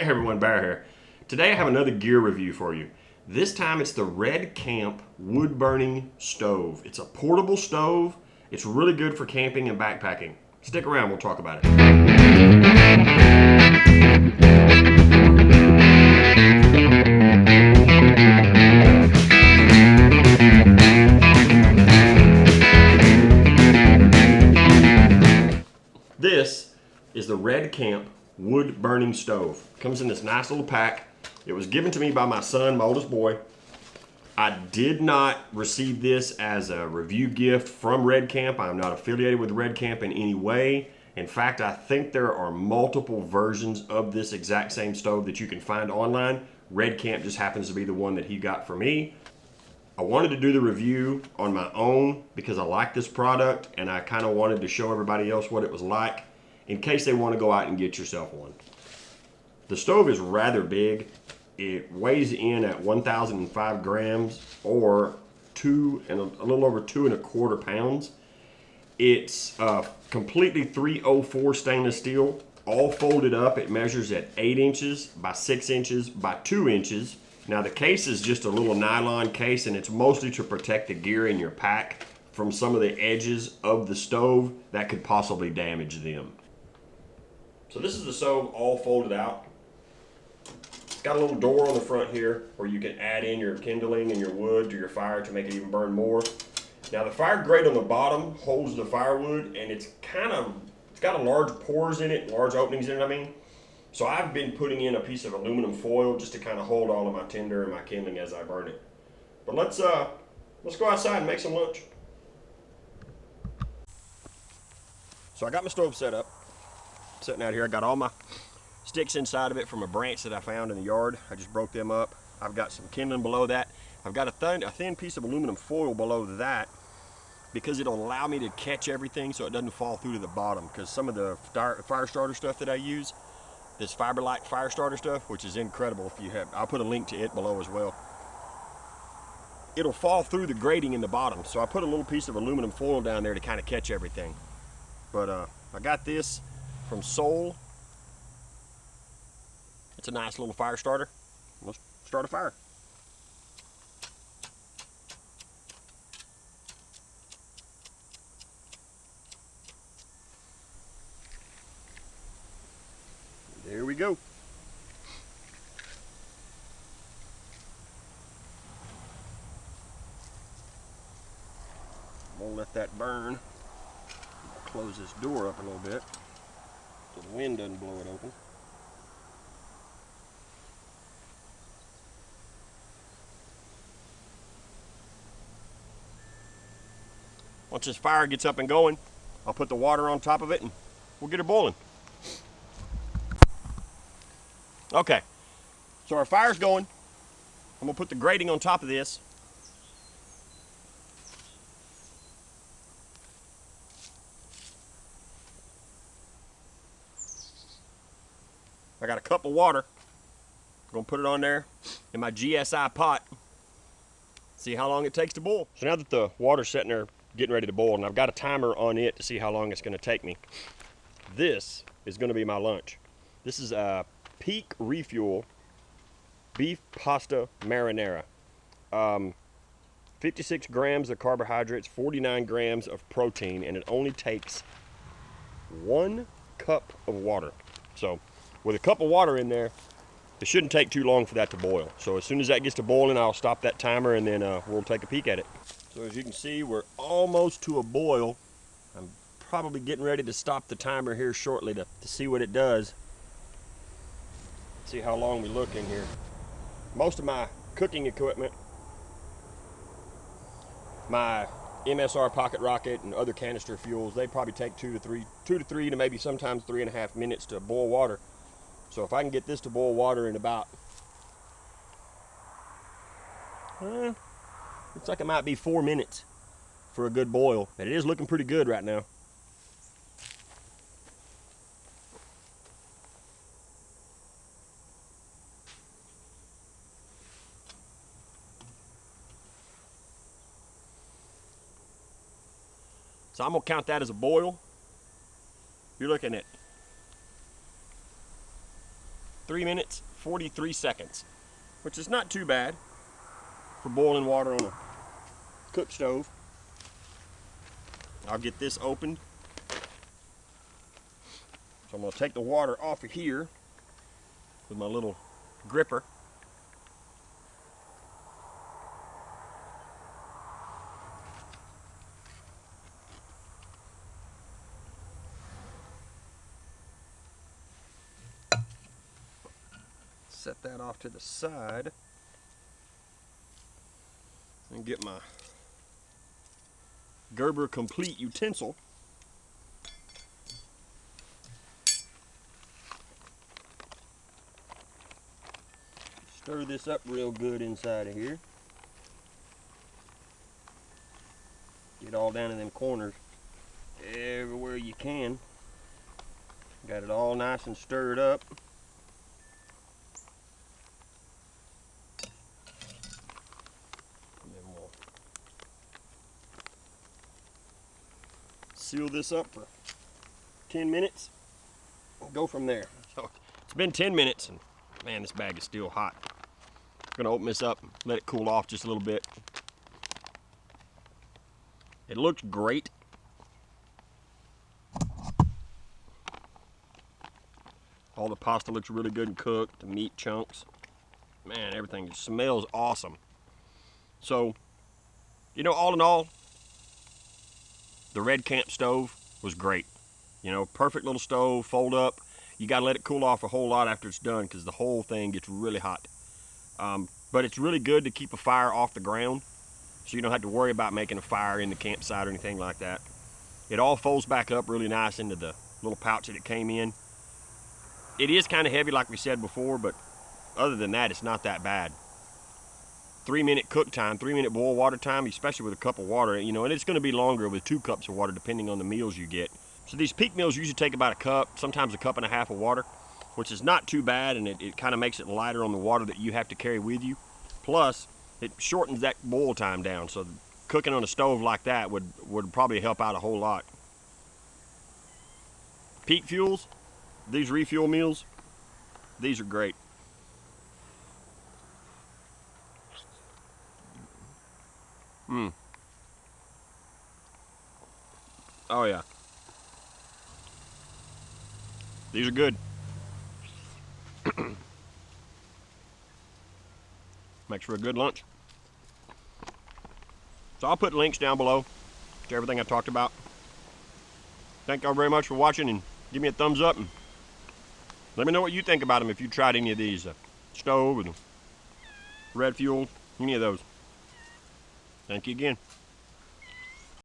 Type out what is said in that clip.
Hey everyone, Bear here. Today I have another gear review for you. This time it's the REDCAMP Wood Burning Stove. It's a portable stove. It's really good for camping and backpacking. Stick around, we'll talk about it. This is the REDCAMP Wood Burning Stove. Comes in this nice little pack. It was given to me by my son, my oldest boy. I did not receive this as a review gift from REDCAMP. I'm not affiliated with REDCAMP in any way. In fact, I think there are multiple versions of this exact same stove that you can find online. REDCAMP just happens to be the one that he got for me. I wanted to do the review on my own because I like this product and I kind of wanted to show everybody else what it was like in case they want to go out and get yourself one. The stove is rather big. It weighs in at 1,005 grams or a little over 2¼ pounds. It's completely 304 stainless steel, all folded up. It measures at 8 inches by 6 inches by 2 inches. Now the case is just a little nylon case and it's mostly to protect the gear in your pack from some of the edges of the stove that could possibly damage them. So this is the stove all folded out. It's got a little door on the front here where you can add in your kindling and your wood to your fire to make it even burn more. Now the fire grate on the bottom holds the firewood and it's got a large pores in it, large openings in it, I mean. So I've been putting in a piece of aluminum foil just to kind of hold all of my tinder and my kindling as I burn it. But let's go outside and make some lunch. So I got my stove set up, sitting out here. I got all my sticks inside of it from a branch that I found in the yard. I just broke them up. I've got some kindling below that. I've got a thin piece of aluminum foil below that because it'll allow me to catch everything so it doesn't fall through to the bottom, because some of the fire starter stuff that I use, this Fiberlight fire starter stuff, which is incredible. I'll put a link to it below as well. It'll fall through the grating in the bottom, so I put a little piece of aluminum foil down there to kind of catch everything. But I got this from Soul. It's a nice little fire starter. Let's start a fire. There we go. I'm gonna let that burn. Close this door up a little bit so the wind doesn't blow it open. Once this fire gets up and going, I'll put the water on top of it and we'll get it boiling. Okay, so our fire's going. I'm gonna put the grating on top of this. I got a cup of water. I'm gonna put it on there in my GSI pot. See how long it takes to boil. So now that the water's sitting there getting ready to boil, and I've got a timer on it to see how long it's gonna take me, this is gonna be my lunch. This is a Peak Refuel beef pasta marinara. 56 grams of carbohydrates, 49 grams of protein, and it only takes 1 cup of water. So with a cup of water in there, it shouldn't take too long for that to boil. So as soon as that gets to boiling, I'll stop that timer and then we'll take a peek at it. So as you can see, we're almost to a boil. I'm probably getting ready to stop the timer here shortly to see what it does. See how long we look in here. Most of my cooking equipment, my MSR Pocket Rocket and other canister fuels, they probably take 2 to 3 to maybe sometimes 3.5 minutes to boil water. So if I can get this to boil water in about, looks like it might be 4 minutes for a good boil. And it is looking pretty good right now. So I'm gonna count that as a boil. You're looking at 3 minutes, 43 seconds, which is not too bad for boiling water on a cook stove. I'll get this opened. So I'm going to take the water off of here with my little gripper. Set that off to the side and get my Gerber Complete utensil. Stir this up real good inside of here. Get all down in them corners everywhere you can. Got it all nice and stirred up. And then we'll seal this up for 10 minutes. We'll go from there. So it's been 10 minutes and man, this bag is still hot. I'm gonna open this up and let it cool off just a little bit. It looks great. All the pasta looks really good and cooked, the meat chunks. Man, everything just smells awesome. So, you know, all in all, the REDCAMP stove was great. You know, perfect little stove, fold up. You gotta let it cool off a whole lot after it's done because the whole thing gets really hot. But it's really good to keep a fire off the ground so you don't have to worry about making a fire in the campsite or anything like that. It all folds back up really nice into the little pouch that it came in. It is kind of heavy like we said before, but other than that, it's not that bad. 3 minute cook time, 3 minute boil water time, especially with a cup of water, you know, and it's gonna be longer with 2 cups of water depending on the meals you get. So these Peak meals usually take about a cup, sometimes a cup and a half of water, which is not too bad, and it kind of makes it lighter on the water that you have to carry with you. Plus, it shortens that boil time down, so cooking on a stove like that would probably help out a whole lot. Peak fuels, these refuel meals, these are great. Oh yeah. These are good. Makes for a good lunch. So I'll put links down below to everything I talked about. Thank y'all very much for watching, and give me a thumbs up and let me know what you think about them if you tried any of these. Stove and Red Fuel, any of those. Thank you again.